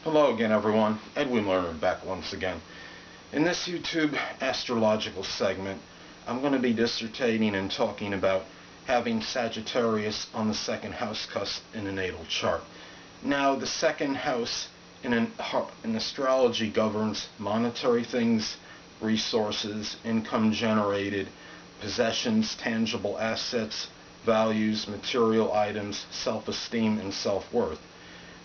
Hello again, everyone. Edwin Learnard back once again. In this YouTube astrological segment, I'm going to be dissertating and talking about having Sagittarius on the second house cusp in a natal chart. Now, the second house in astrology governs monetary things, resources, income generated, possessions, tangible assets, values, material items, self-esteem, and self-worth.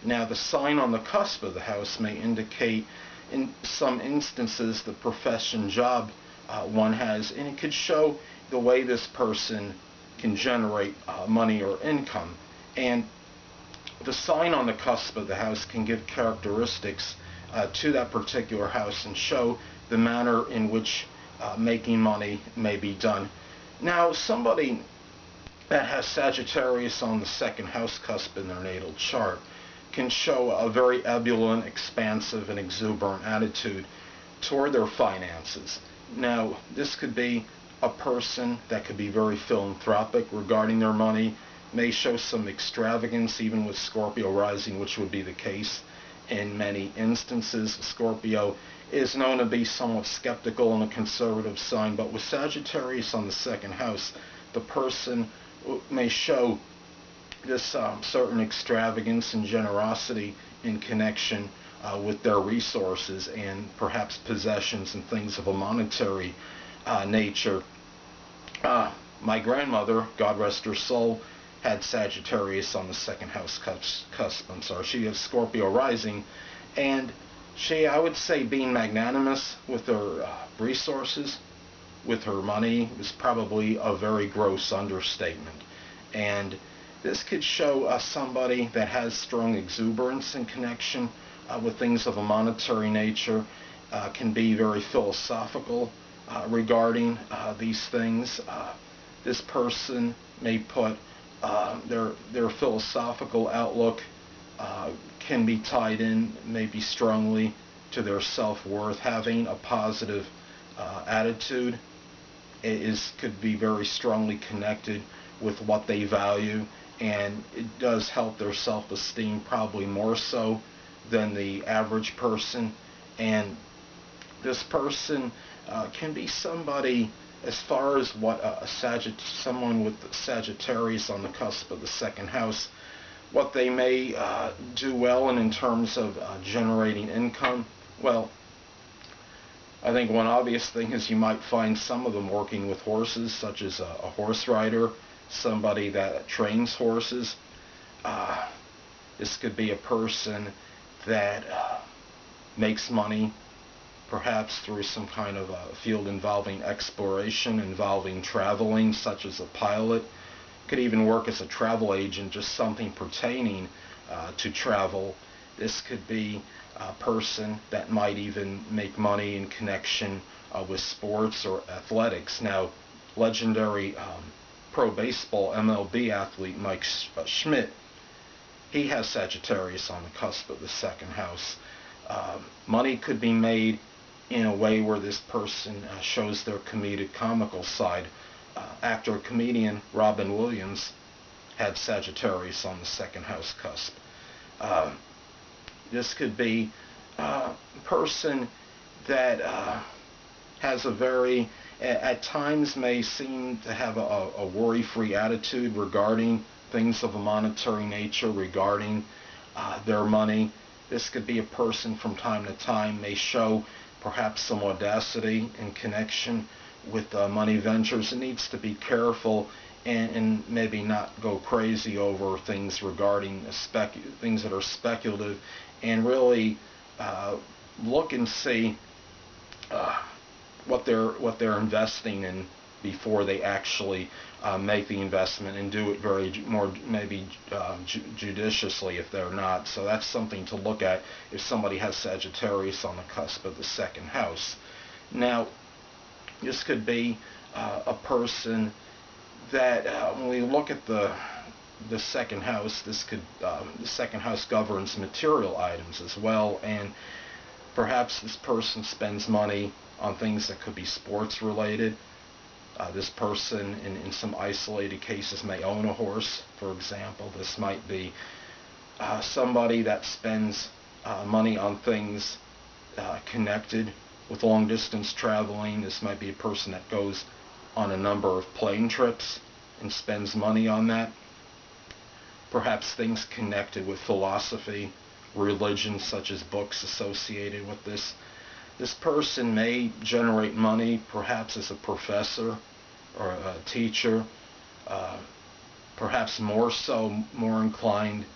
Now, the sign on the cusp of the house may indicate, in some instances, the profession, job one has, and it could show the way this person can generate money or income. And the sign on the cusp of the house can give characteristics to that particular house and show the manner in which making money may be done. Now, somebody that has Sagittarius on the second house cusp in their natal chart can show a very ebullient, expansive, and exuberant attitude toward their finances. Now, this could be a person that could be very philanthropic regarding their money, may show some extravagance even with Scorpio rising, which would be the case in many instances. Scorpio is known to be somewhat skeptical and a conservative sign, but with Sagittarius on the second house, the person may show this certain extravagance and generosity in connection with their resources and perhaps possessions and things of a monetary nature. My grandmother, God rest her soul, had Sagittarius on the second house cusp. She has Scorpio rising, and she, I would say, being magnanimous with her resources, with her money, is probably a very gross understatement. And this could show somebody that has strong exuberance in connection with things of a monetary nature, can be very philosophical regarding these things. This person may put their philosophical outlook can be tied in maybe strongly to their self-worth. Having a positive attitude could be very strongly connected with what they value, and it does help their self-esteem probably more so than the average person. And this person can be somebody, as far as what someone with Sagittarius on the cusp of the second house, what they may do well in terms of generating income. Well, I think one obvious thing is you might find some of them working with horses, such as a horse rider, somebody that trains horses. This could be a person that makes money perhaps through some kind of a field involving exploration, involving traveling, such as a pilot. Could even work as a travel agent, just something pertaining to travel. This could be a person that might even make money in connection with sports or athletics. Now, legendary pro baseball MLB athlete Mike Schmidt, he has Sagittarius on the cusp of the second house. Money could be made in a way where this person shows their comedic, comical side. Actor comedian Robin Williams had Sagittarius on the second house cusp. This could be a person that has a very, at times may seem to have a worry-free attitude regarding things of a monetary nature, regarding their money. This could be a person from time to time may show perhaps some audacity in connection with money ventures. It needs to be careful and maybe not go crazy over things regarding things that are speculative, and really look and see what they're investing in before they actually make the investment, and do it maybe judiciously if they're not. So that's something to look at if somebody has Sagittarius on the cusp of the second house. Now, this could be a person that when we look at the second house, the second house governs material items as well, and perhaps this person spends money on things that could be sports related. This person, in some isolated cases, may own a horse, for example. This might be somebody that spends money on things connected with long distance traveling. This might be a person that goes on a number of plane trips and spends money on that. Perhaps things connected with philosophy, religion, such as books associated with this. This person may generate money perhaps as a professor or a teacher, perhaps more inclined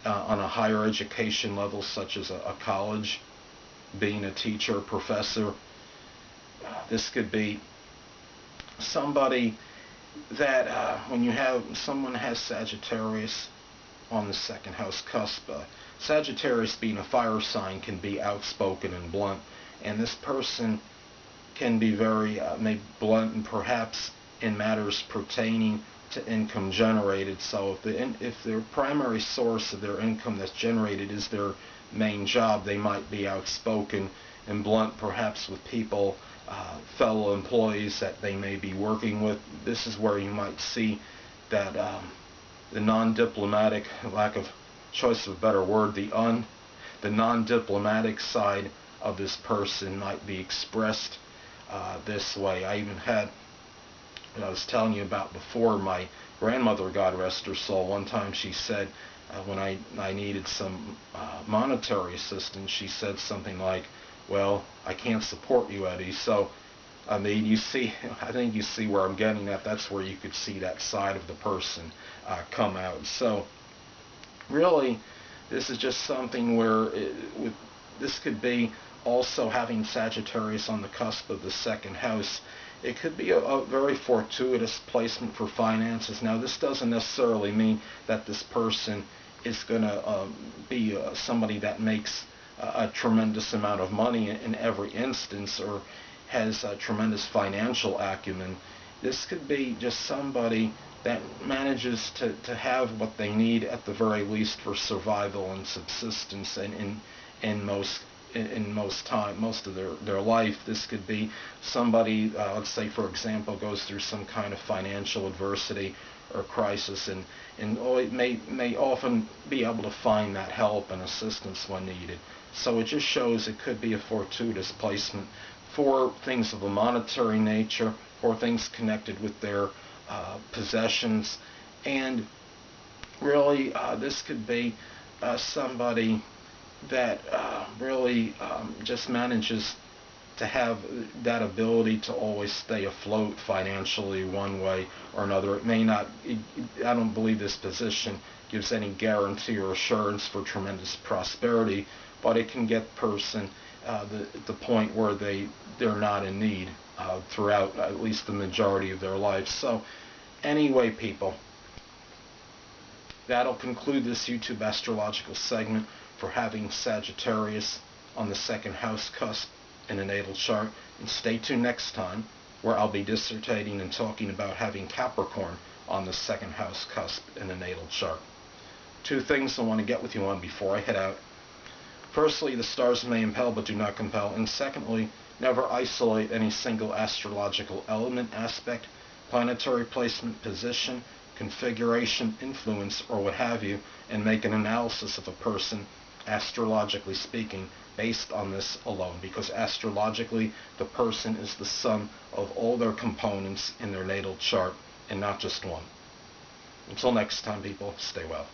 on a higher education level, such as a college, being a teacher, professor. This could be somebody that when you have someone has Sagittarius on the second house cusp, Sagittarius being a fire sign can be outspoken and blunt, and this person can be very maybe blunt and perhaps in matters pertaining to income generated. So if their primary source of their income that's generated is their main job, they might be outspoken and blunt perhaps with people, fellow employees that they may be working with. This is where you might see that the non-diplomatic, lack of choice of a better word, the non-diplomatic side of this person might be expressed this way. I even had, what I was telling you about before, my grandmother, God rest her soul, one time she said, when I needed some monetary assistance, she said something like, well, I can't support you, Eddie. So, I mean, you see, I think you see where I'm getting at. That's where you could see that side of the person come out. So, really, this is just something where this could be also having Sagittarius on the cusp of the second house. It could be a very fortuitous placement for finances. Now, this doesn't necessarily mean that this person is going to be somebody that makes a tremendous amount of money in every instance or has a tremendous financial acumen. This could be just somebody that manages to have what they need at the very least for survival and subsistence in most of their life. This could be somebody, let's say for example, goes through some kind of financial adversity or crisis, and it may often be able to find that help and assistance when needed. So it just shows it could be a fortuitous placement for things of a monetary nature, or things connected with their possessions, and really this could be somebody that really just manages to have that ability to always stay afloat financially one way or another. It may not, I don't believe this position gives any guarantee or assurance for tremendous prosperity, but it can get the person the point where they're not in need throughout at least the majority of their life. So anyway, people, that'll conclude this YouTube astrological segment for having Sagittarius on the second house cusp in a natal chart. And stay tuned next time, where I'll be dissertating and talking about having Capricorn on the second house cusp in a natal chart. Two things I want to get with you on before I head out. Firstly, the stars may impel but do not compel. And secondly, never isolate any single astrological element, aspect, planetary placement, position, configuration, influence, or what have you, and make an analysis of a person, astrologically speaking, based on this alone, because astrologically the person is the sum of all their components in their natal chart and not just one. Until next time, people, stay well.